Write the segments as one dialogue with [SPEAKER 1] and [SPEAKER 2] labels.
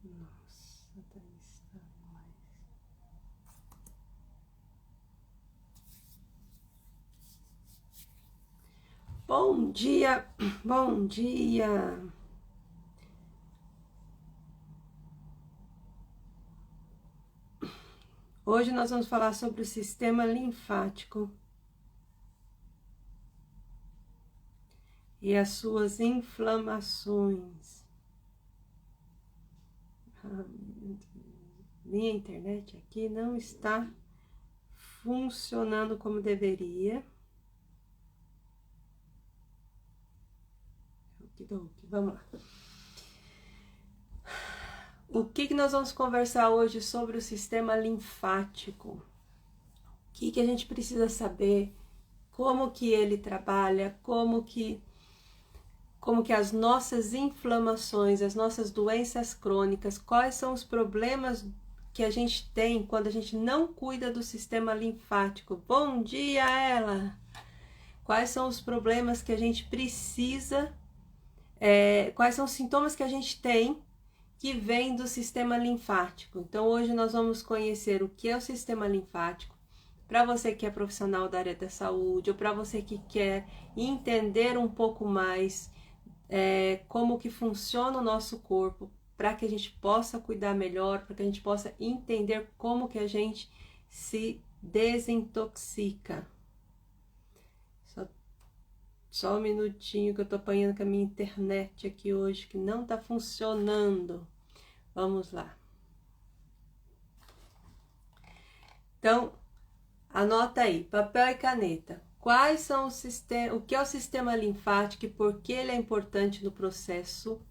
[SPEAKER 1] Nossa, tá estranho demais. Bom dia, bom dia. Hoje nós vamos falar sobre o sistema linfático e as suas inflamações. Minha internet aqui não está funcionando como deveria. Vamos lá. O que nós vamos conversar hoje sobre o sistema linfático? O que a gente precisa saber? Como que ele trabalha? Como que as nossas inflamações, as nossas doenças crônicas, quais são os problemas que a gente tem quando a gente não cuida do sistema linfático? Bom dia, ela! Quais são os problemas que a gente precisa, quais são os sintomas que a gente tem que vem do sistema linfático? Então hoje nós vamos conhecer o que é o sistema linfático, para você que é profissional da área da saúde, ou para você que quer entender um pouco mais como que funciona o nosso corpo, para que a gente possa cuidar melhor, para que a gente possa entender como que a gente se desintoxica. Só um minutinho que eu tô apanhando com a minha internet aqui hoje, que não tá funcionando. Vamos lá. Então, anota aí, papel e caneta. Quais são os sistemas, o que é o sistema linfático e por que ele é importante no processo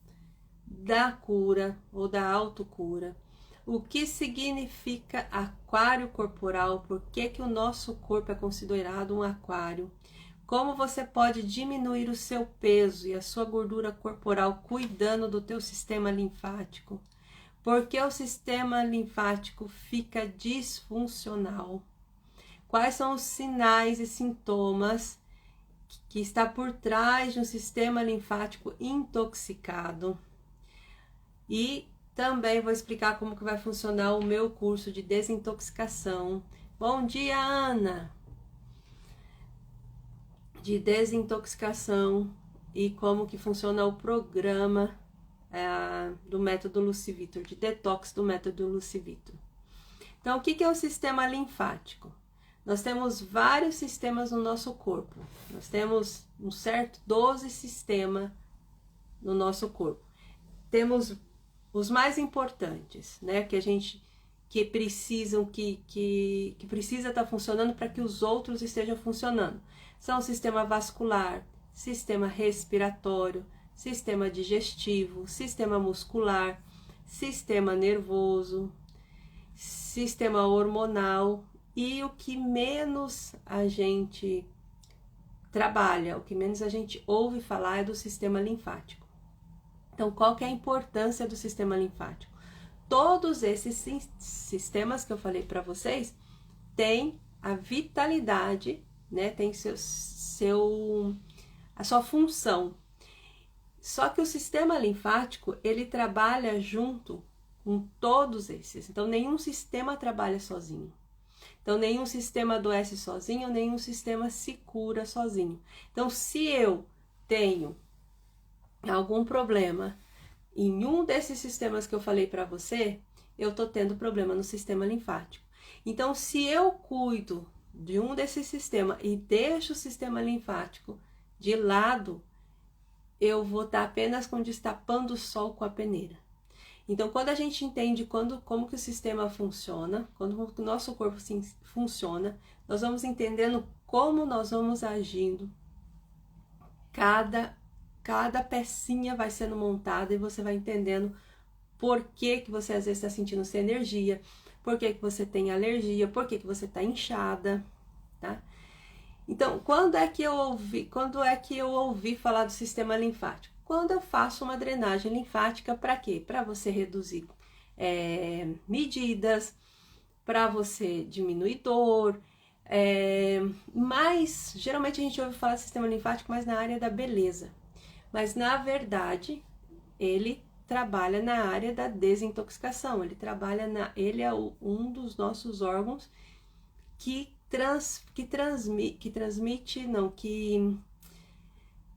[SPEAKER 1] da cura ou da autocura? O que significa aquário corporal? Por que o nosso corpo é considerado um aquário? Como você pode diminuir o seu peso e a sua gordura corporal cuidando do teu sistema linfático? Por que o sistema linfático fica disfuncional? Quais são os sinais e sintomas que está por trás de um sistema linfático intoxicado? E também vou explicar como que vai funcionar o meu curso de desintoxicação. Bom dia, Ana! De desintoxicação e como que funciona o programa do método Lucivitor, de detox do método Lucivitor. Então, o que é o sistema linfático? Nós temos vários sistemas no nosso corpo. Nós temos 12 sistemas no nosso corpo. Temos os mais importantes, né? Que precisam, que precisa estar funcionando para que os outros estejam funcionando. São o sistema vascular, sistema respiratório, sistema digestivo, sistema muscular, sistema nervoso, sistema hormonal e o que menos a gente trabalha, o que menos a gente ouve falar é do sistema linfático. Então, qual que é a importância do sistema linfático? Todos esses sistemas que eu falei para vocês têm a vitalidade, né? Tem a sua função. Só que o sistema linfático, ele trabalha junto com todos esses. Então, nenhum sistema trabalha sozinho. Então, nenhum sistema adoece sozinho, nenhum sistema se cura sozinho. Então, se eu tenho algum problema em um desses sistemas que eu falei para você, eu tô tendo problema no sistema linfático. Então, se eu cuido de um desses sistemas e deixo o sistema linfático de lado, eu vou estar apenas destapando o sol com a peneira. Então, quando a gente entende como que o sistema funciona, quando o nosso corpo funciona, nós vamos entendendo como nós vamos agindo. Cada pecinha vai sendo montada e você vai entendendo por que você às vezes está sentindo sem energia, por que você tem alergia, por que você está inchada, tá? Então, quando é que eu ouvi falar do sistema linfático? Quando eu faço uma drenagem linfática, para quê? Para você reduzir medidas, para você diminuir dor, mas geralmente a gente ouve falar do sistema linfático mais na área da beleza. Mas na verdade, ele trabalha na área da desintoxicação, ele é um dos nossos órgãos que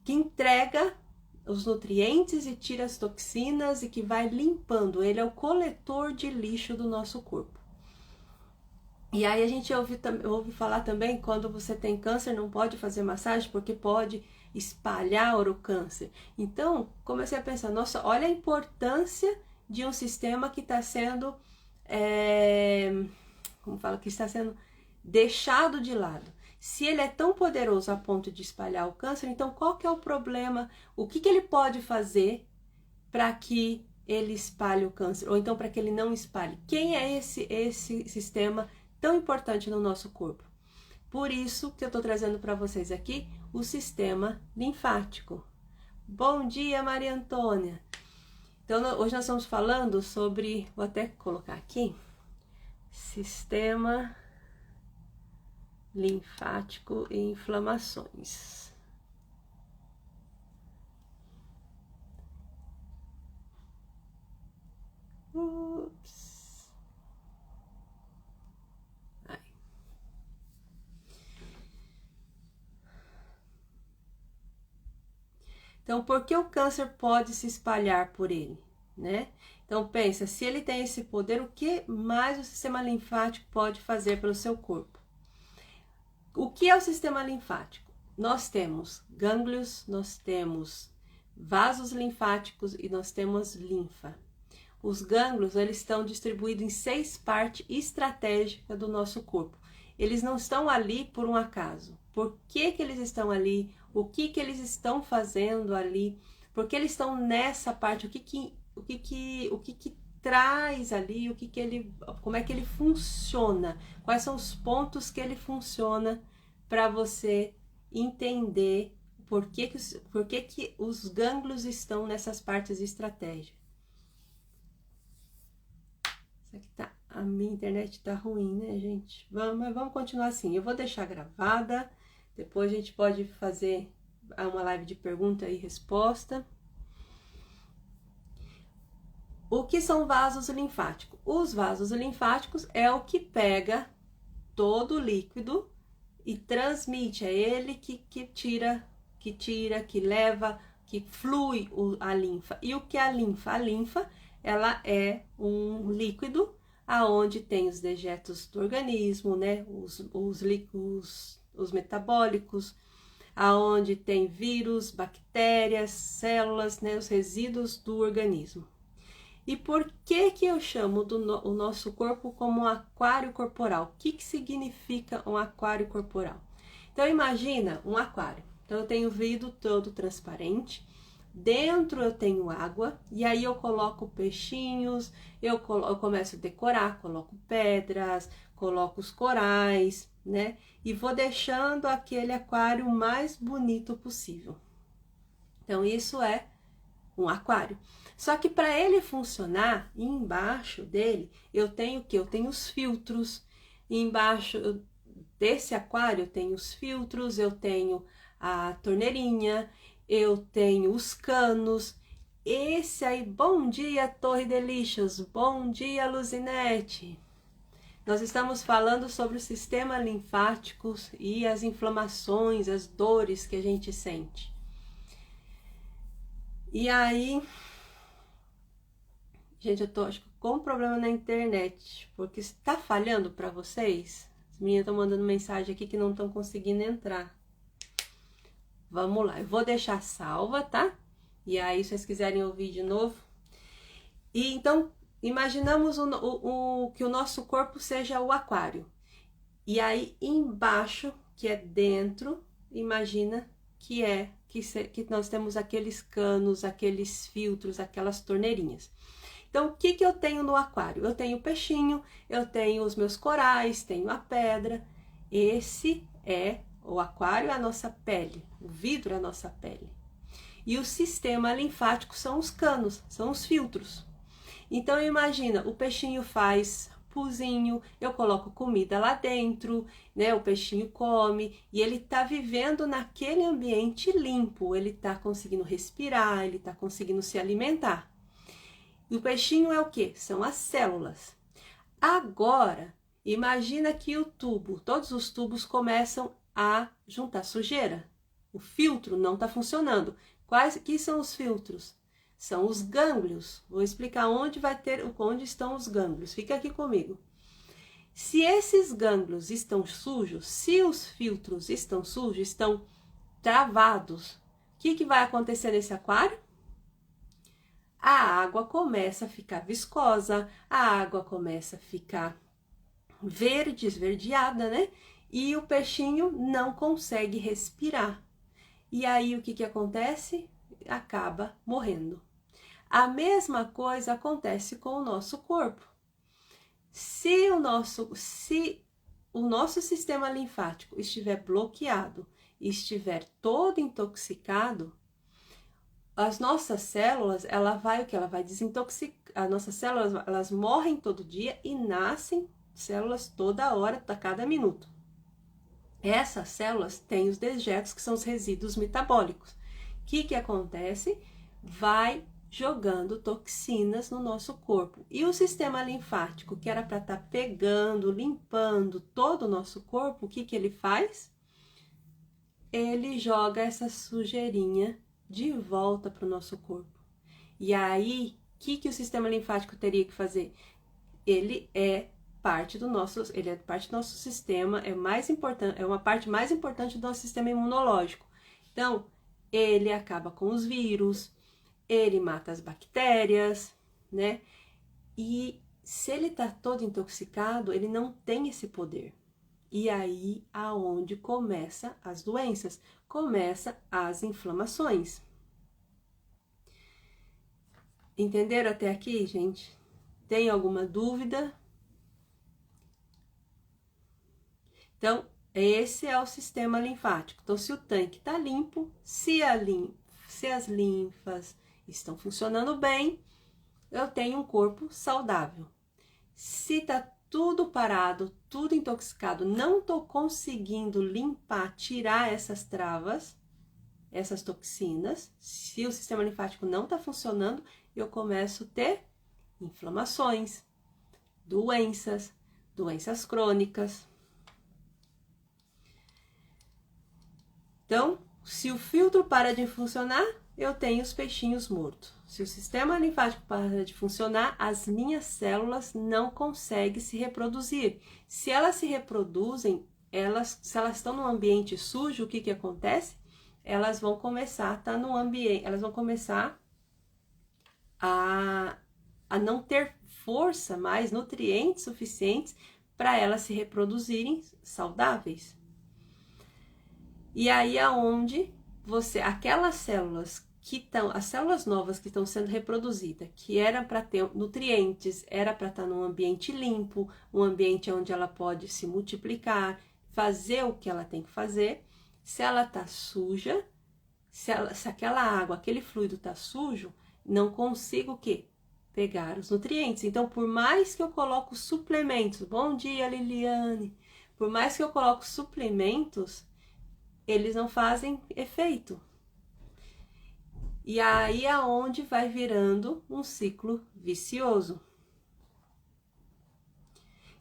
[SPEAKER 1] entrega os nutrientes e tira as toxinas e que vai limpando. Ele é o coletor de lixo do nosso corpo. E aí a gente ouve falar também, quando você tem câncer, não pode fazer massagem porque pode espalhar o câncer. Então, comecei a pensar, nossa, olha a importância de um sistema que está sendo, que está sendo deixado de lado. Se ele é tão poderoso a ponto de espalhar o câncer, então qual que é o problema? O que ele pode fazer para que ele espalhe o câncer? Ou então para que ele não espalhe? Quem é esse sistema tão importante no nosso corpo? Por isso que eu estou trazendo para vocês aqui o sistema linfático. Bom dia, Maria Antônia! Então, hoje nós estamos falando sobre, vou até colocar aqui, sistema linfático e inflamações. Ups. Ai. Então, por que o câncer pode se espalhar por ele, né? Então, pensa, se ele tem esse poder, o que mais o sistema linfático pode fazer pelo seu corpo? O que é o sistema linfático? Nós temos gânglios, nós temos vasos linfáticos e nós temos linfa. Os gânglios, eles estão distribuídos em 6 partes estratégicas do nosso corpo. Eles não estão ali por um acaso. Por que eles estão ali? O que eles estão fazendo ali? Por que eles estão nessa parte? O que traz ali? Como é que ele funciona? Quais são os pontos que ele funciona para você entender por que os gânglios estão nessas partes estratégicas? Isso aqui tá, a minha internet tá ruim, né, gente? Mas vamos continuar assim. Eu vou deixar gravada. Depois a gente pode fazer uma live de pergunta e resposta. O que são vasos linfáticos? Os vasos linfáticos é o que pega todo o líquido e transmite. É ele que tira, que leva, que flui a linfa. E o que é a linfa? A linfa, ela é um líquido aonde tem os dejetos do organismo, né? Os metabólicos, aonde tem vírus, bactérias, células, né? Os resíduos do organismo. E por que eu chamo o nosso corpo como um aquário corporal? O que significa um aquário corporal? Então imagina um aquário. Então eu tenho o vidro todo transparente, dentro eu tenho água, e aí eu coloco peixinhos, eu começo a decorar, coloco pedras, coloco os corais, né? E vou deixando aquele aquário mais bonito possível. Então isso é um aquário. Só que para ele funcionar, embaixo dele, eu tenho o quê? Eu tenho os filtros. Embaixo desse aquário eu tenho os filtros, eu tenho a torneirinha, eu tenho os canos. Esse aí, bom dia, Torre Delicious, bom dia, Luzinete. Nós estamos falando sobre o sistema linfático e as inflamações, as dores que a gente sente. E aí, gente, eu tô acho que com um problema na internet, porque está falhando para vocês. As meninas estão mandando mensagem aqui que não estão conseguindo entrar. Vamos lá, eu vou deixar salva, tá? E aí, se vocês quiserem ouvir de novo. E então, imaginamos que o nosso corpo seja o aquário. E aí, embaixo, que é dentro, imagina que nós temos aqueles canos, aqueles filtros, aquelas torneirinhas. Então, o que eu tenho no aquário? Eu tenho o peixinho, eu tenho os meus corais, tenho a pedra. Esse é o aquário, é a nossa pele, o vidro é a nossa pele. E o sistema linfático são os canos, são os filtros. Então, imagina, o peixinho faz puzinho, eu coloco comida lá dentro, né? O peixinho come e ele tá vivendo naquele ambiente limpo, ele tá conseguindo respirar, ele tá conseguindo se alimentar. E o peixinho é o quê? São as células. Agora, imagina que o tubo, todos os tubos começam a juntar sujeira. O filtro não está funcionando. Que são os filtros? São os gânglios. Vou explicar onde estão os gânglios. Fica aqui comigo. Se esses gânglios estão sujos, se os filtros estão sujos, estão travados, o que vai acontecer nesse aquário? A água começa a ficar viscosa, a água começa a ficar esverdeada, né? E o peixinho não consegue respirar. E aí o que acontece? Acaba morrendo. A mesma coisa acontece com o nosso corpo. Se o nosso sistema linfático estiver bloqueado, estiver todo intoxicado, as nossas células, ela vai desintoxicar. As nossas células, elas morrem todo dia e nascem células toda hora, a cada minuto. Essas células têm os dejetos, que são os resíduos metabólicos. O que acontece? Vai jogando toxinas no nosso corpo. E o sistema linfático, que era para estar pegando, limpando todo o nosso corpo, o que ele faz? Ele joga essa sujeirinha de volta para o nosso corpo. E aí, o que o sistema linfático teria que fazer? Ele é parte do nosso sistema, é uma parte mais importante do nosso sistema imunológico. Então, ele acaba com os vírus, ele mata as bactérias, né? E se ele está todo intoxicado, ele não tem esse poder. E aí, aonde começa as doenças, começa as inflamações. Entenderam até aqui, gente? Tem alguma dúvida? Então, esse é o sistema linfático. Então, se o tanque está limpo, se as linfas estão funcionando bem, eu tenho um corpo saudável. Se está tudo parado, tudo intoxicado, não estou conseguindo limpar, tirar essas travas, essas toxinas, se o sistema linfático não está funcionando, eu começo a ter inflamações, doenças crônicas. Então, se o filtro para de funcionar, eu tenho os peixinhos mortos. Se o sistema linfático para de funcionar, as minhas células não conseguem se reproduzir. Se elas se reproduzem, se elas estão num ambiente sujo, o que acontece? Elas vão começar a estar no ambiente, elas vão começar a não ter força mais, nutrientes suficientes para elas se reproduzirem saudáveis. E aí aonde aquelas células as células novas que estão sendo reproduzidas, que era para ter nutrientes, era para estar num ambiente limpo, um ambiente onde ela pode se multiplicar, fazer o que ela tem que fazer. Se ela está suja, se aquela água, aquele fluido está sujo, não consigo o quê? Pegar os nutrientes. Então, por mais que eu coloco suplementos, bom dia, Liliane, por mais que eu coloco suplementos, eles não fazem efeito. E aí é onde vai virando um ciclo vicioso.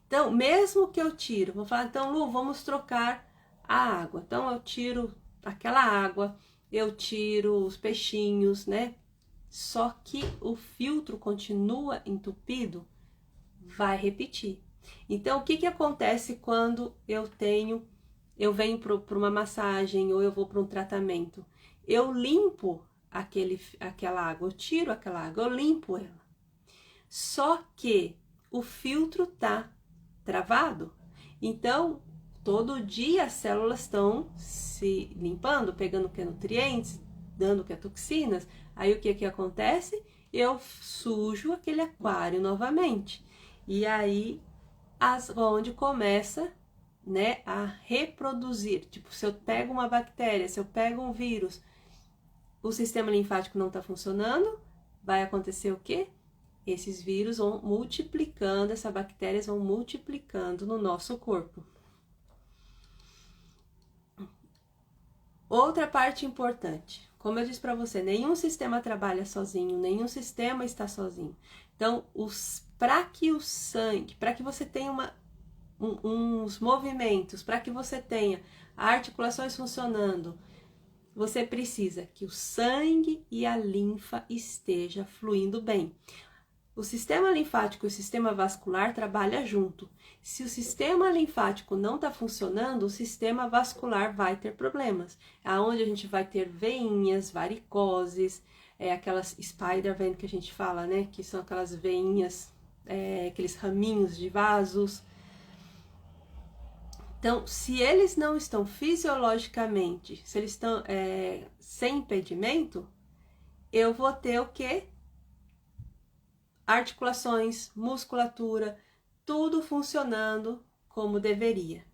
[SPEAKER 1] Então, mesmo que eu tiro, vou falar, então, Lu, vamos trocar a água. Então, eu tiro aquela água, eu tiro os peixinhos, né? Só que o filtro continua entupido, vai repetir. Então, o que acontece quando eu venho para uma massagem ou eu vou para um tratamento? Eu limpo aquela água, eu tiro aquela água, eu limpo ela. Só que o filtro tá travado. Então, todo dia as células estão se limpando, pegando o que é nutrientes, dando o que é toxinas. Aí o que acontece? Eu sujo aquele aquário novamente. E aí, onde começa, né, a reproduzir. Tipo, se eu pego uma bactéria, se eu pego um vírus, o sistema linfático não está funcionando, vai acontecer o quê? Esses vírus vão multiplicando, essas bactérias vão multiplicando no nosso corpo. Outra parte importante, como eu disse para você, nenhum sistema trabalha sozinho, nenhum sistema está sozinho. Então, para que o sangue, para que você tenha uns movimentos, para que você tenha articulações funcionando, você precisa que o sangue e a linfa esteja fluindo bem. O sistema linfático e o sistema vascular trabalham junto. Se o sistema linfático não está funcionando, o sistema vascular vai ter problemas. É onde a gente vai ter veinhas, varicoses, aquelas spider vein que a gente fala, né? Que são aquelas veinhas, aqueles raminhos de vasos. Então, se eles não estão fisiologicamente, se eles estão sem impedimento, eu vou ter o quê? Articulações, musculatura, tudo funcionando como deveria.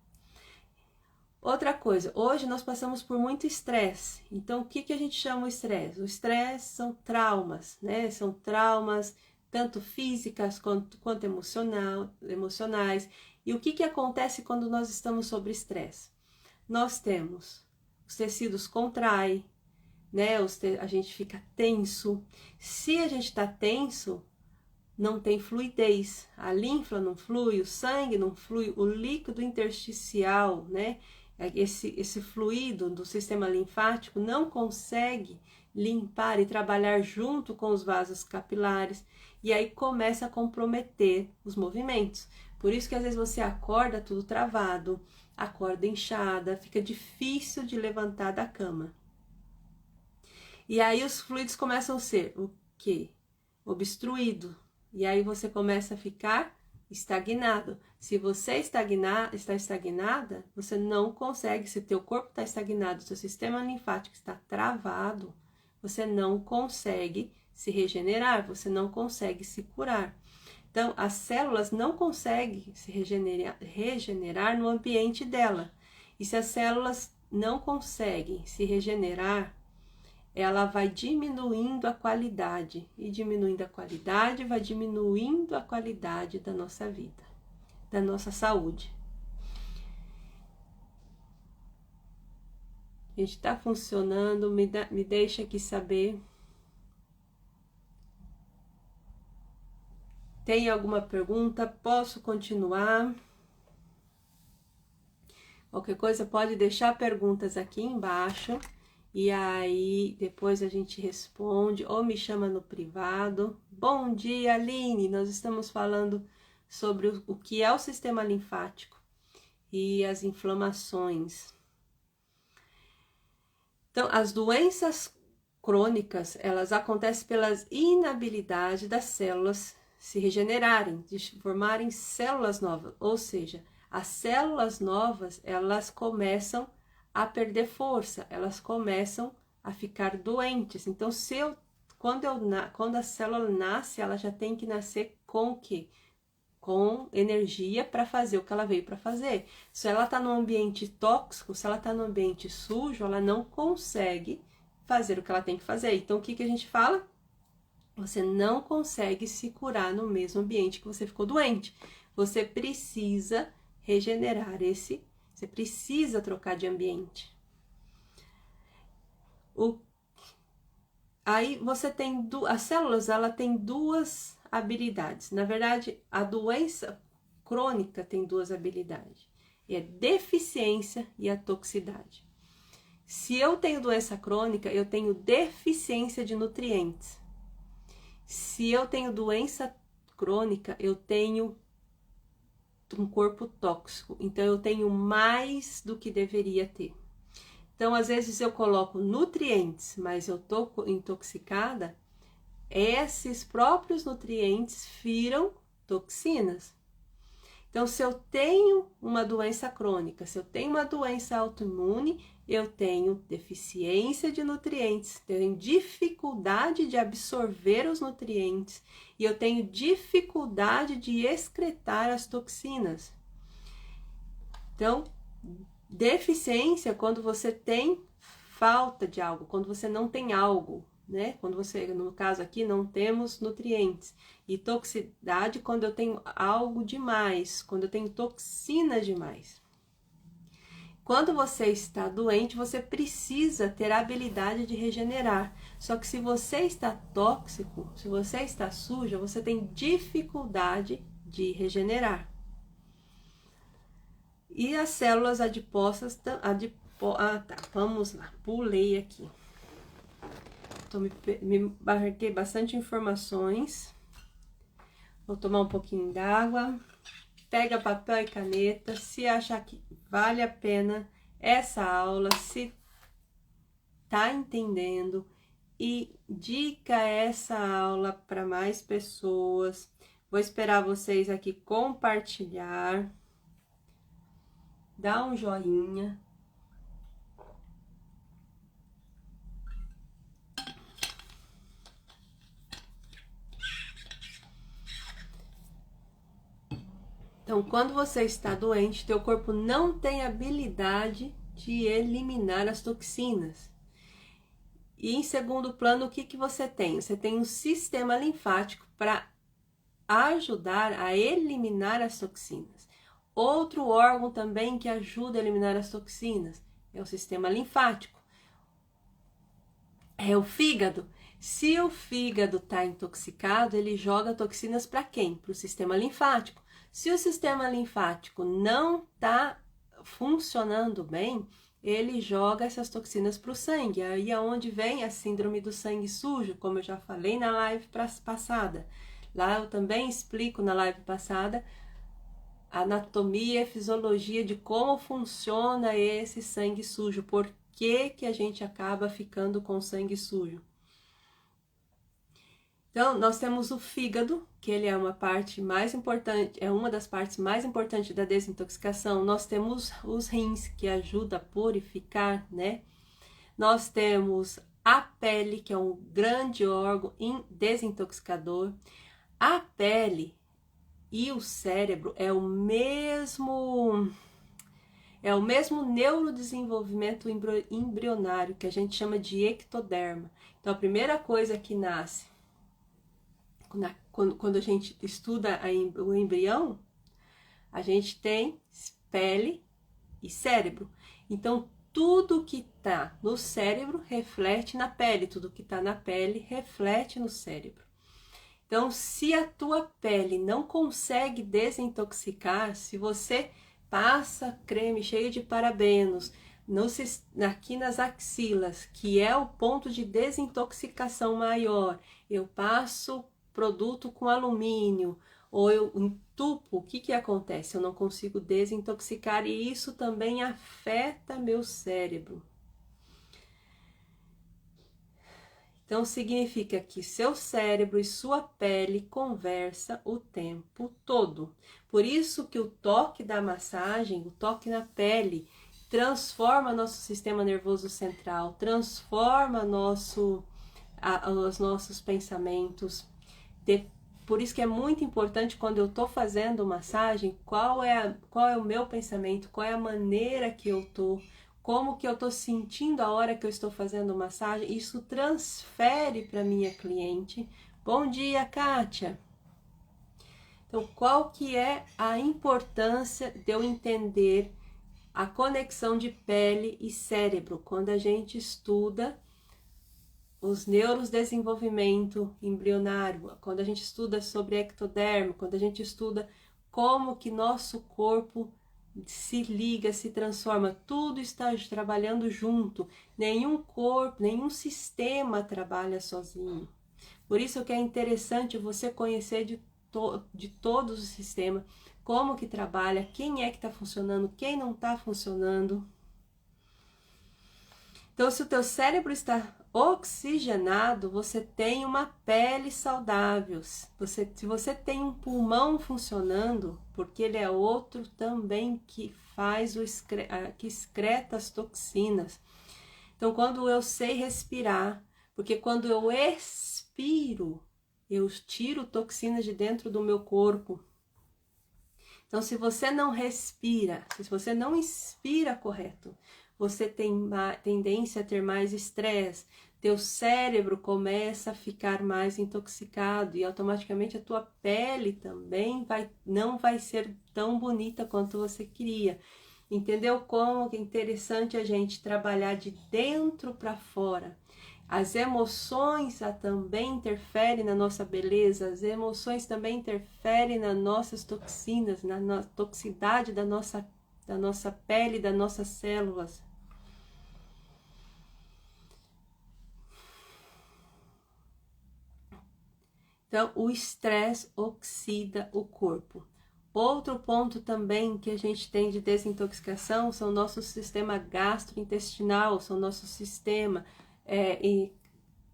[SPEAKER 1] Outra coisa, hoje nós passamos por muito estresse. Então, o que a gente chama o estresse? O estresse são traumas, né? São traumas tanto físicas quanto emocionais. E o que acontece quando nós estamos sob estresse? Nós temos os tecidos contraem, né? A gente fica tenso. Se a gente está tenso, não tem fluidez, a linfa não flui, o sangue não flui, o líquido intersticial, né? Esse fluido do sistema linfático não consegue limpar e trabalhar junto com os vasos capilares, e aí começa a comprometer os movimentos. Por isso que às vezes você acorda tudo travado, acorda inchada, fica difícil de levantar da cama. E aí os fluidos começam a ser o quê? Obstruído. E aí você começa a ficar estagnado. Se você está estagnada, você não consegue, se teu corpo está estagnado, seu sistema linfático está travado, você não consegue se regenerar, você não consegue se curar. Então, as células não conseguem se regenerar no ambiente dela. E se as células não conseguem se regenerar, ela vai diminuindo a qualidade, e diminuindo a qualidade, vai diminuindo a qualidade da nossa vida, da nossa saúde. A gente está funcionando, me deixa aqui saber. Tem alguma pergunta? Posso continuar? Qualquer coisa pode deixar perguntas aqui embaixo. E aí, depois a gente responde ou me chama no privado. Bom dia, Aline! Nós estamos falando sobre o que é o sistema linfático e as inflamações. Então, as doenças crônicas, elas acontecem pela inabilidade das células se regenerarem, de formarem células novas. Ou seja, as células novas, elas começam a perder força, elas começam a ficar doentes. Então, quando a célula nasce, ela já tem que nascer com o quê? Com energia para fazer o que ela veio para fazer. Se ela está num ambiente tóxico, se ela está num ambiente sujo, ela não consegue fazer o que ela tem que fazer. Então, o que a gente fala? Você não consegue se curar no mesmo ambiente que você ficou doente. Você precisa regenerar você precisa trocar de ambiente. Aí você tem as células, ela tem duas habilidades. Na verdade, a doença crônica tem duas habilidades. É a deficiência e a toxicidade. Se eu tenho doença crônica, eu tenho deficiência de nutrientes. Se eu tenho doença crônica, eu tenho um corpo tóxico, então eu tenho mais do que deveria ter. Então, às vezes eu coloco nutrientes, mas eu tô intoxicada, esses próprios nutrientes viram toxinas. Então, se eu tenho uma doença crônica, se eu tenho uma doença autoimune, eu tenho deficiência de nutrientes, tenho dificuldade de absorver os nutrientes e eu tenho dificuldade de excretar as toxinas. Então, deficiência quando você tem falta de algo, quando você não tem algo, né? Quando você, no caso aqui, não temos nutrientes. E toxicidade quando eu tenho algo demais, quando eu tenho toxina demais. Quando você está doente, você precisa ter a habilidade de regenerar. Só que se você está tóxico, se você está suja, você tem dificuldade de regenerar. E as células adiposas, vamos lá, pulei aqui. Me marquei bastante informações. Vou tomar um pouquinho d'água. Pega papel e caneta, se achar que vale a pena essa aula, se tá entendendo, e dica essa aula para mais pessoas. Vou esperar vocês aqui compartilhar, dá um joinha. Então, quando você está doente, teu corpo não tem habilidade de eliminar as toxinas. E em segundo plano, o que você tem? Você tem um sistema linfático para ajudar a eliminar as toxinas. Outro órgão também que ajuda a eliminar as toxinas é o sistema linfático. É o fígado. Se o fígado está intoxicado, ele joga toxinas para quem? Para o sistema linfático. Se o sistema linfático não está funcionando bem, ele joga essas toxinas para o sangue. Aí é onde vem a síndrome do sangue sujo, como eu já falei na live passada. Lá eu também explico na live passada a anatomia e fisiologia de como funciona esse sangue sujo, por que a gente acaba ficando com sangue sujo. Então, nós temos o fígado, que ele é uma parte mais importante, é uma das partes mais importantes da desintoxicação. Nós temos os rins, que ajuda a purificar, né? Nós temos a pele, que é um grande órgão desintoxicador. A pele e o cérebro é o mesmo neurodesenvolvimento embrionário, que a gente chama de ectoderma. Então, a primeira coisa que nasce quando a gente estuda o embrião, a gente tem pele e cérebro. Então, tudo que está no cérebro reflete na pele, tudo que está na pele reflete no cérebro. Então, se a tua pele não consegue desintoxicar, se você passa creme cheio de parabenos aqui nas axilas, que é o ponto de desintoxicação maior, eu passo produto com alumínio, ou eu entupo, o que acontece? Eu não consigo desintoxicar e isso também afeta meu cérebro. Então, significa que seu cérebro e sua pele conversam o tempo todo. Por isso que o toque da massagem, o toque na pele, transforma nosso sistema nervoso central, transforma os nossos pensamentos. Por isso que é muito importante quando eu estou fazendo massagem, qual é o meu pensamento, qual é a maneira que eu estou, como que eu estou sentindo a hora que eu estou fazendo massagem. Isso transfere para minha cliente. Bom dia, Kátia! Então, qual que é a importância de eu entender a conexão de pele e cérebro quando a gente estuda os neurodesenvolvimento embrionário, quando a gente estuda sobre ectoderma, quando a gente estuda como que nosso corpo se liga, se transforma, tudo está trabalhando junto, nenhum corpo, nenhum sistema trabalha sozinho. Por isso que é interessante você conhecer de todos os sistemas, como que trabalha, quem é que está funcionando, quem não está funcionando. Então, se o teu cérebro está oxigenado, você tem uma pele saudável. Se você tem um pulmão funcionando, porque ele é outro também que faz que excreta as toxinas. Então, quando eu sei respirar, porque quando eu expiro, eu tiro toxinas de dentro do meu corpo. Então, se você não respira, se você não inspira correto, você tem tendência a ter mais estresse, teu cérebro começa a ficar mais intoxicado e automaticamente a tua pele também não vai ser tão bonita quanto você queria. Entendeu como que é interessante a gente trabalhar de dentro para fora? As emoções também interferem na nossa beleza, as emoções também interferem nas nossas toxinas, na toxicidade da nossa pele, das nossas células. Então, o estresse oxida o corpo. Outro ponto também que a gente tem de desintoxicação são o nosso sistema gastrointestinal, são o nosso sistema e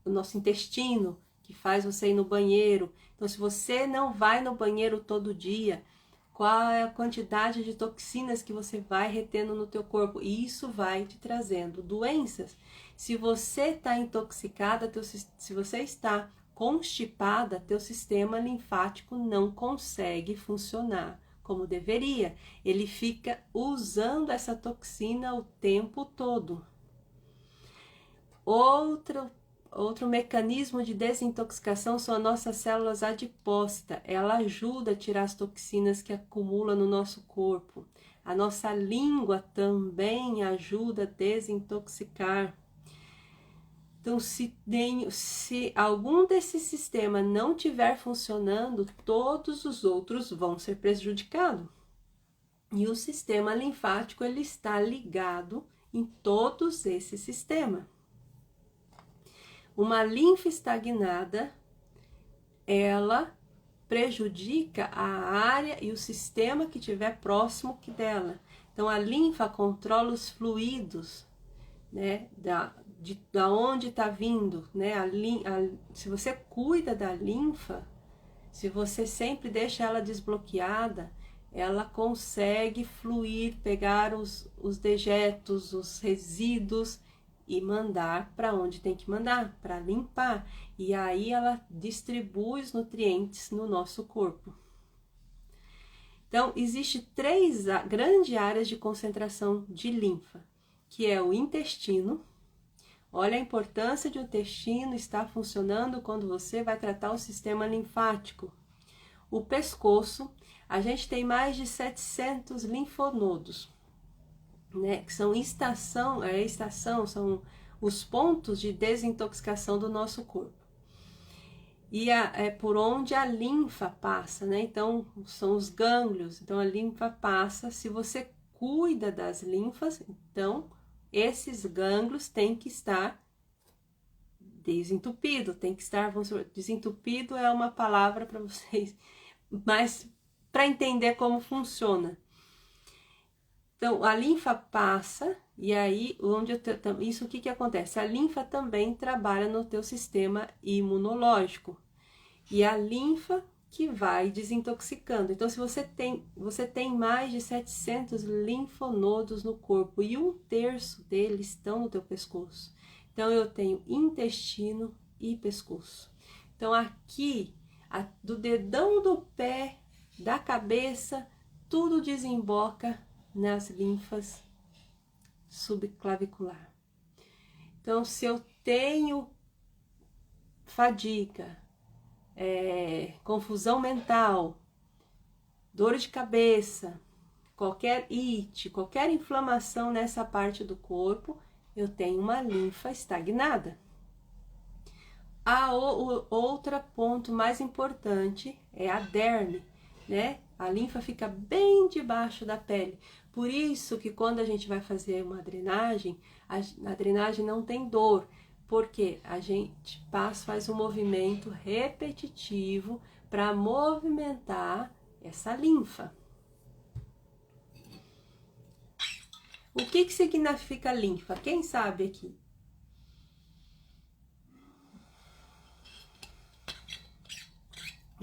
[SPEAKER 1] o nosso intestino, que faz você ir no banheiro. Então, se você não vai no banheiro todo dia, qual é a quantidade de toxinas que você vai retendo no teu corpo? E isso vai te trazendo doenças. Se você está intoxicada, se você está constipada, teu sistema linfático não consegue funcionar como deveria. Ele fica usando essa toxina o tempo todo. Outro mecanismo de desintoxicação são as nossas células adipócitas. Ela ajuda a tirar as toxinas que acumula no nosso corpo. A nossa língua também ajuda a desintoxicar. Então, se algum desses sistemas não estiver funcionando, todos os outros vão ser prejudicados. E o sistema linfático ele está ligado em todos esses sistemas. Uma linfa estagnada, ela prejudica a área e o sistema que estiver próximo dela. Então, a linfa controla os fluidos, né, da onde está vindo, né? Se você cuida da linfa, se você sempre deixa ela desbloqueada, ela consegue fluir, pegar os dejetos, os resíduos e mandar para onde tem que mandar, para limpar. E aí ela distribui os nutrientes no nosso corpo. Então, existe 3 grandes áreas de concentração de linfa, que é o intestino. Olha a importância de o intestino estar funcionando quando você vai tratar o sistema linfático. O pescoço, a gente tem mais de 700 linfonodos, né? Que são são os pontos de desintoxicação do nosso corpo. E é por onde a linfa passa, né? Então, são os gânglios. Então, a linfa passa. Se você cuida das linfas, então, esses gânglios têm que estar desentupido, desentupido é uma palavra para vocês, mas para entender como funciona. Então, a linfa passa, e aí, isso o que acontece? A linfa também trabalha no teu sistema imunológico, e a linfa que vai desintoxicando. Então, se você tem mais de 700 linfonodos no corpo, e 1/3 deles estão no teu pescoço. Então, eu tenho intestino e pescoço. Então, aqui, do dedão do pé, da cabeça, tudo desemboca nas linfas subclavicular. Então, se eu tenho fadiga, confusão mental, dor de cabeça, qualquer ite, qualquer inflamação nessa parte do corpo, eu tenho uma linfa estagnada. Outro ponto mais importante é a derme, né? A linfa fica bem debaixo da pele. Por isso que quando a gente vai fazer uma drenagem, a drenagem não tem dor, porque a gente faz um movimento repetitivo para movimentar essa linfa. O que significa linfa? Quem sabe aqui?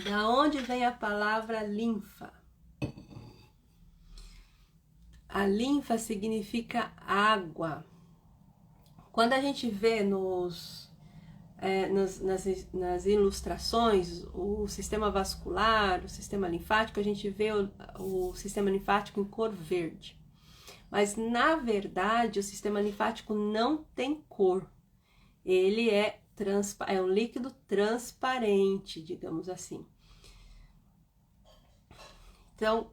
[SPEAKER 1] Da onde vem a palavra linfa? A linfa significa água. Quando a gente vê nas ilustrações o sistema vascular, o sistema linfático, a gente vê o sistema linfático em cor verde. Mas, na verdade, o sistema linfático não tem cor. Ele é um líquido transparente, digamos assim. Então,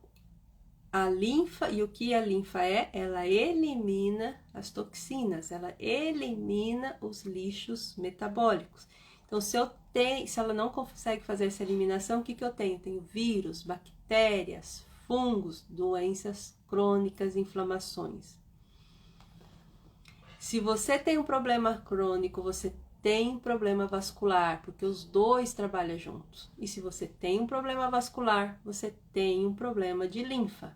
[SPEAKER 1] a linfa, e o que a linfa é? Ela elimina as toxinas, ela elimina os lixos metabólicos. Então, se ela não consegue fazer essa eliminação, o que eu tenho? Tenho vírus, bactérias, fungos, doenças crônicas, inflamações. Se você tem um problema crônico, você tem um problema vascular, porque os dois trabalham juntos. E se você tem um problema vascular, você tem um problema de linfa.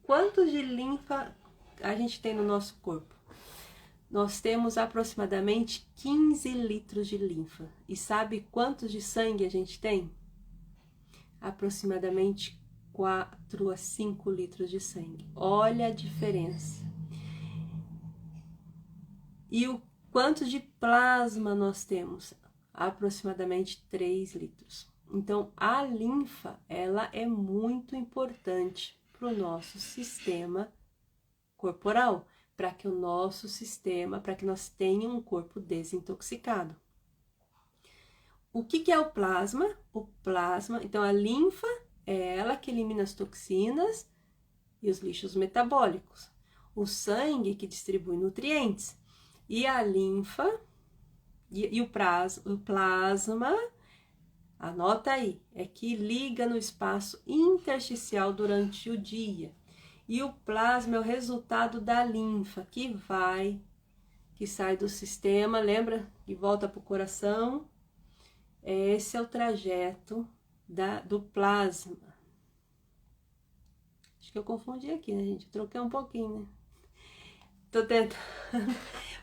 [SPEAKER 1] Quantos de linfa a gente tem no nosso corpo? Nós temos aproximadamente 15 litros de linfa. E sabe quantos de sangue a gente tem? Aproximadamente 4 a 5 litros de sangue. Olha a diferença. E o quanto de plasma nós temos? Aproximadamente 3 litros. Então, a linfa, ela é muito importante para o nosso sistema corporal, para que o nosso sistema, para que nós tenhamos um corpo desintoxicado. O que é o plasma? O plasma, então a linfa é ela que elimina as toxinas e os lixos metabólicos. O sangue que distribui nutrientes. E a linfa e o plasma, anota aí, é que liga no espaço intersticial durante o dia. E o plasma é o resultado da linfa que sai do sistema, lembra? E volta para o coração. Esse é o trajeto do plasma. Acho que eu confundi aqui, né, gente? Troquei um pouquinho, né? Tô tentando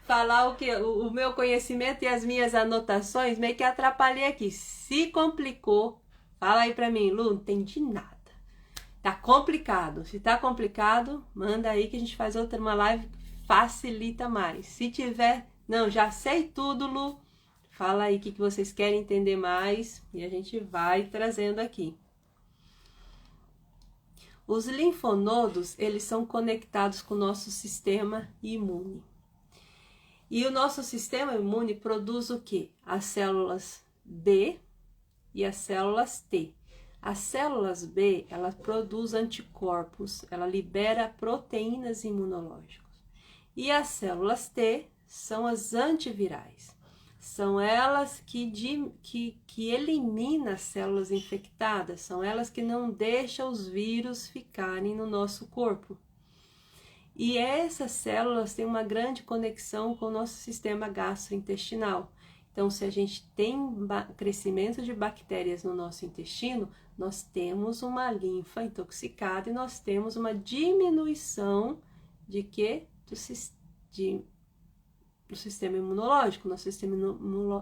[SPEAKER 1] falar o meu conhecimento e as minhas anotações, meio que atrapalhei aqui. Se complicou, fala aí pra mim, Lu, não entendi nada. Tá complicado. Se tá complicado, manda aí que a gente faz uma live que facilita mais. Se tiver, não, já sei tudo, Lu, fala aí o que vocês querem entender mais e a gente vai trazendo aqui. Os linfonodos, eles são conectados com o nosso sistema imune. E o nosso sistema imune produz o quê? As células B e as células T. As células B, ela produz anticorpos, ela libera proteínas imunológicas. E as células T são as antivirais. São elas que eliminam as células infectadas, são elas que não deixam os vírus ficarem no nosso corpo. E essas células têm uma grande conexão com o nosso sistema gastrointestinal. Então, se a gente tem crescimento de bactérias no nosso intestino, nós temos uma linfa intoxicada e nós temos uma diminuição de quê? Do sistema imunológico. Nosso sistema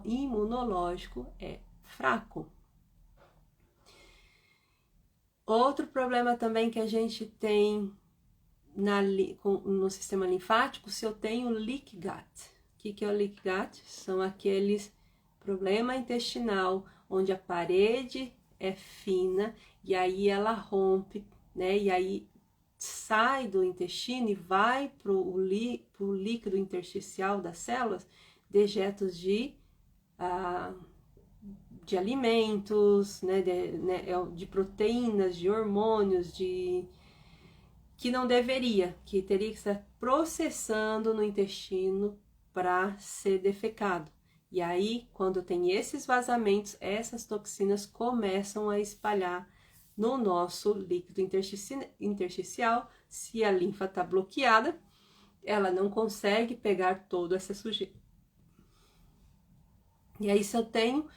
[SPEAKER 1] imunológico é fraco. Outro problema também que a gente tem no sistema linfático, se eu tenho leak gut. O que é o leak gut? São aqueles problema intestinal onde a parede é fina e aí ela rompe, né? E aí sai do intestino e vai para o líquido intersticial das células dejetos de alimentos, né? De proteínas, de hormônios, que não deveria, que teria que estar processando no intestino para ser defecado. E aí, quando tem esses vazamentos, essas toxinas começam a espalhar no nosso líquido intersticial. Se a linfa está bloqueada, ela não consegue pegar toda essa sujeira. E aí, se eu tenho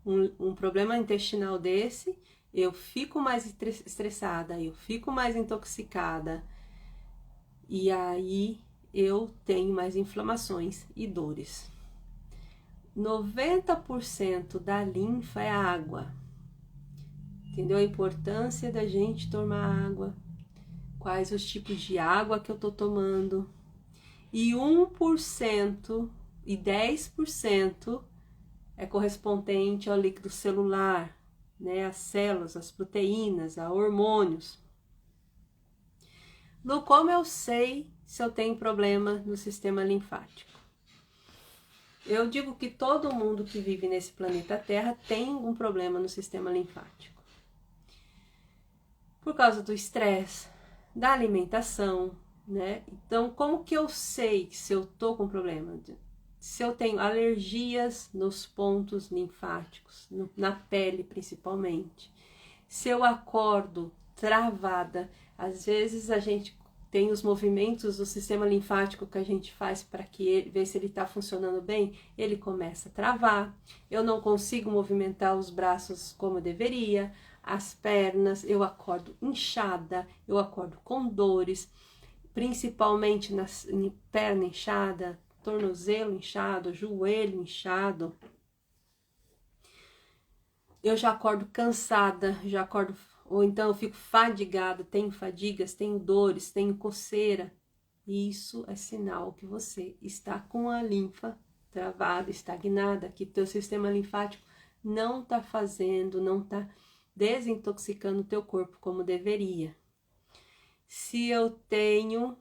[SPEAKER 1] um problema intestinal desse, eu fico mais estressada, eu fico mais intoxicada e aí eu tenho mais inflamações e dores. 90% da linfa é água. Entendeu a importância da gente tomar água? Quais os tipos de água que eu tô tomando? E 1% e 10% é correspondente ao líquido celular, né, as células, as proteínas, a hormônios. Lu, como eu sei se eu tenho problema no sistema linfático? Eu digo que todo mundo que vive nesse planeta Terra tem um problema no sistema linfático. por causa do estresse, da alimentação, né? Então, como que eu sei se eu tô com problema? Se eu tenho alergias nos pontos linfáticos, na pele principalmente. Se eu acordo travada, às vezes a gente tem os movimentos do sistema linfático que a gente faz para que ele ver se ele está funcionando bem, ele começa a travar. Eu não consigo movimentar os braços como deveria, as pernas, eu acordo inchada, eu acordo com dores, principalmente na perna inchada, tornozelo inchado, joelho inchado. Eu já acordo cansada, já acordo, ou então eu fico fadigada, tenho fadigas, tenho dores, tenho coceira. Isso é sinal que você está com a linfa travada, estagnada, que teu sistema linfático não está fazendo, não está desintoxicando o teu corpo como deveria. Se eu tenho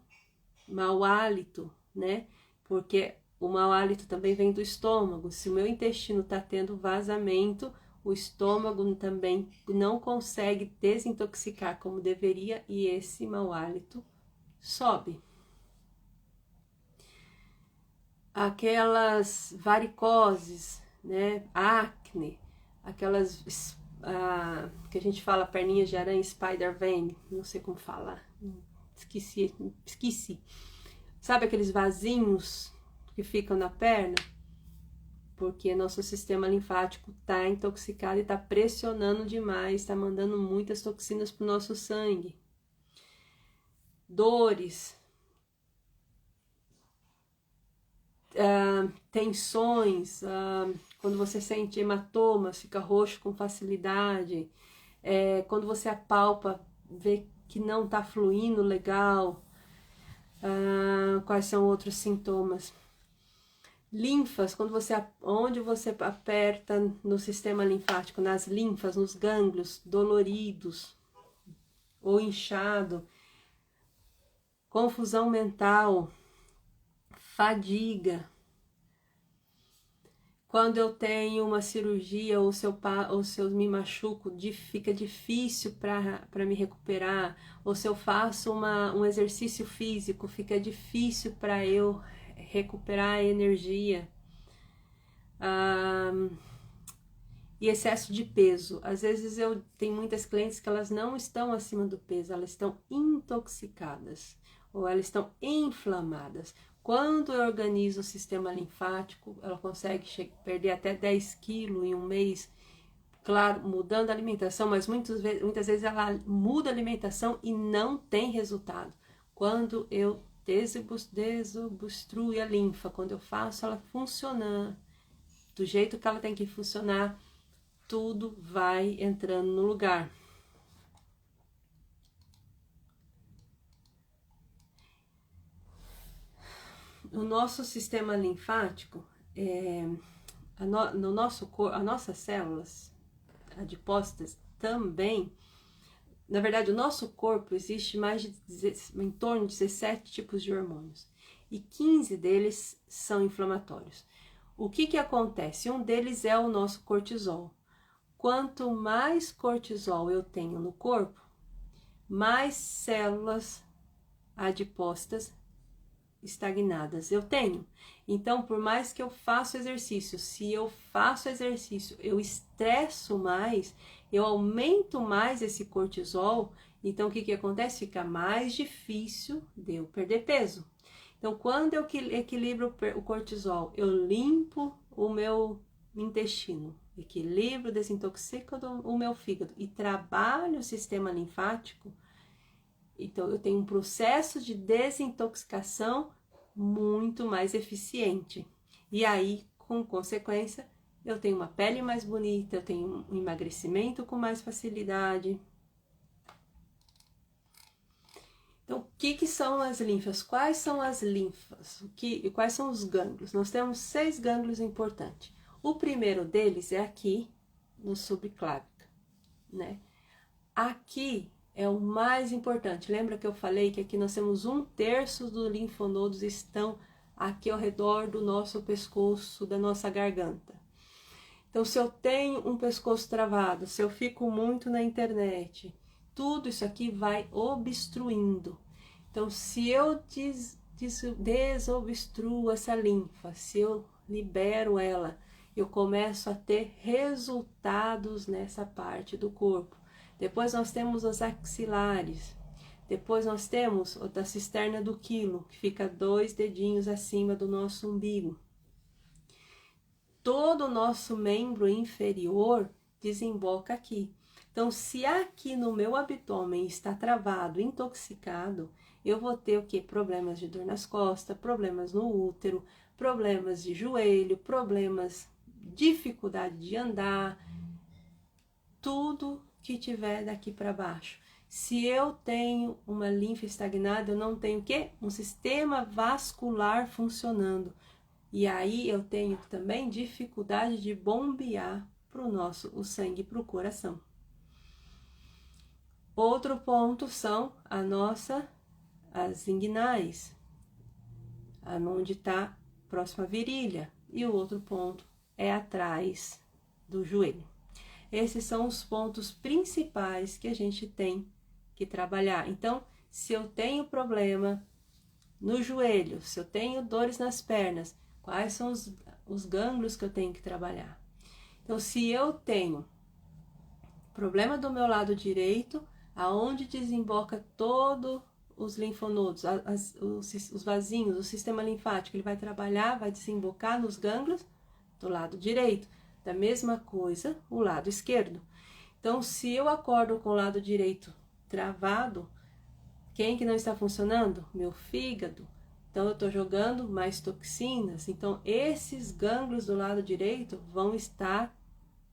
[SPEAKER 1] mau hálito, né? Porque o mau hálito também vem do estômago. Se o meu intestino está tendo vazamento, o estômago também não consegue desintoxicar como deveria e esse mau hálito sobe. Aquelas varicoses, né? Acne, aquelas que a gente fala perninhas de aranha, spider vein, não sei como falar, esqueci. Sabe aqueles vasinhos que ficam na perna? Porque nosso sistema linfático está intoxicado e está pressionando demais, está mandando muitas toxinas para o nosso sangue. Dores, tensões, quando você sente hematomas, fica roxo com facilidade, quando você apalpa, vê que não está fluindo legal. Quais são outros sintomas? Linfas, onde você aperta no sistema linfático, nas linfas, nos gânglios, doloridos ou inchado, confusão mental, fadiga. Quando eu tenho uma cirurgia ou se eu me machuco, fica difícil para me recuperar, ou se eu faço um exercício físico, fica difícil para eu recuperar a energia. E excesso de peso. Às vezes eu tenho muitas clientes que elas não estão acima do peso, elas estão intoxicadas ou elas estão inflamadas. Quando eu organizo o sistema linfático, ela consegue perder até 10 quilos em um mês, claro, mudando a alimentação, mas muitas vezes ela muda a alimentação e não tem resultado. Quando eu desobstruo a linfa, quando eu faço ela funcionar do jeito que ela tem que funcionar, tudo vai entrando no lugar. O nosso sistema linfático, no nosso corpo, as nossas células adipócitas também, na verdade, o nosso corpo existe em torno de 17 tipos de hormônios e 15 deles são inflamatórios. O que acontece? Um deles é o nosso cortisol. Quanto mais cortisol eu tenho no corpo, mais células adipócitas estagnadas eu tenho. Então, por mais que eu faça exercício, se eu faço exercício, eu estresso mais, eu aumento mais esse cortisol, então o que acontece? Fica mais difícil de eu perder peso. Então, quando eu equilibro o cortisol, eu limpo o meu intestino, equilibro, desintoxico o meu fígado e trabalho o sistema linfático, então eu tenho um processo de desintoxicação muito mais eficiente. E aí, com consequência, eu tenho uma pele mais bonita, eu tenho um emagrecimento com mais facilidade. Então, o que são as linfas? Quais são as linfas? Quais são os gânglios? Nós temos 6 gânglios importantes. O primeiro deles é aqui no subclávica, né? Aqui é o mais importante. Lembra que eu falei que aqui nós temos 1/3 dos linfonodos estão aqui ao redor do nosso pescoço, da nossa garganta. Então, se eu tenho um pescoço travado, se eu fico muito na internet, tudo isso aqui vai obstruindo. Então, se eu desobstruo essa linfa, se eu libero ela, eu começo a ter resultados nessa parte do corpo. Depois nós temos os axilares. Depois nós temos o da cisterna do quilo, que fica 2 dedinhos acima do nosso umbigo. Todo o nosso membro inferior desemboca aqui. Então, se aqui no meu abdômen está travado, intoxicado, eu vou ter o quê? Problemas de dor nas costas, problemas no útero, problemas de joelho, problemas, dificuldade de andar, tudo que tiver daqui para baixo. Se eu tenho uma linfa estagnada, eu não tenho o quê? Um sistema vascular funcionando. E aí eu tenho também dificuldade de bombear o sangue para o coração. Outro ponto são as inguinais, onde está próxima à virilha. E o outro ponto é atrás do joelho. Esses são os pontos principais que a gente tem que trabalhar. Então, se eu tenho problema no joelho, se eu tenho dores nas pernas, quais são os gânglios que eu tenho que trabalhar? Então, se eu tenho problema do meu lado direito, aonde desemboca todo os linfonodos, os vasinhos, o sistema linfático, ele vai trabalhar, vai desembocar nos gânglios do lado direito. Da mesma coisa, o lado esquerdo. Então, se eu acordo com o lado direito travado, quem que não está funcionando? Meu fígado. Então, eu estou jogando mais toxinas. Então, esses gânglios do lado direito vão estar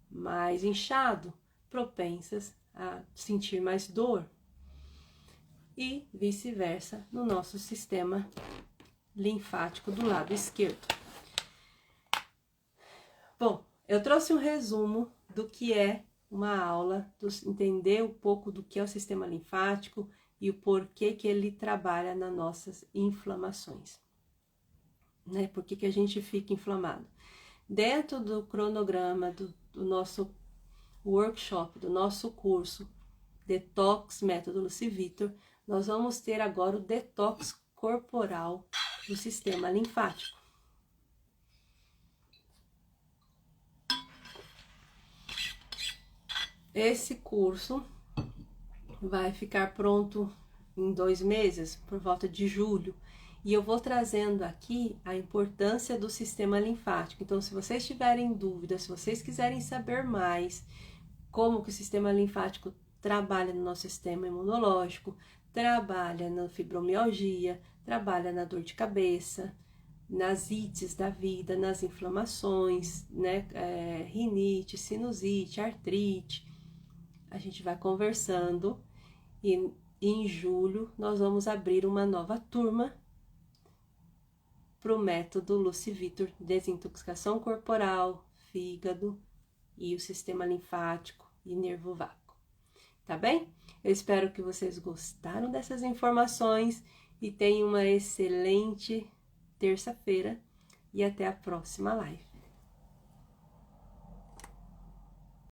[SPEAKER 1] mais inchados, propensas a sentir mais dor. E vice-versa no nosso sistema linfático do lado esquerdo. Bom, eu trouxe um resumo do que é uma aula, entender um pouco do que é o sistema linfático e o porquê que ele trabalha nas nossas inflamações, né? Por que a gente fica inflamado? Dentro do cronograma do nosso workshop, do nosso curso Detox Método Lucivitor, nós vamos ter agora o detox corporal do sistema linfático. Esse curso vai ficar pronto em 2 meses, por volta de julho, e eu vou trazendo aqui a importância do sistema linfático. Então, se vocês tiverem dúvidas, se vocês quiserem saber mais como que o sistema linfático trabalha no nosso sistema imunológico, trabalha na fibromialgia, trabalha na dor de cabeça, nas ites da vida, nas inflamações, né, rinite, sinusite, artrite, a gente vai conversando e em julho nós vamos abrir uma nova turma para o método Lucivitor, desintoxicação corporal, fígado e o sistema linfático e nervo vago. Tá bem? Eu espero que vocês gostaram dessas informações e tenham uma excelente terça-feira e até a próxima live.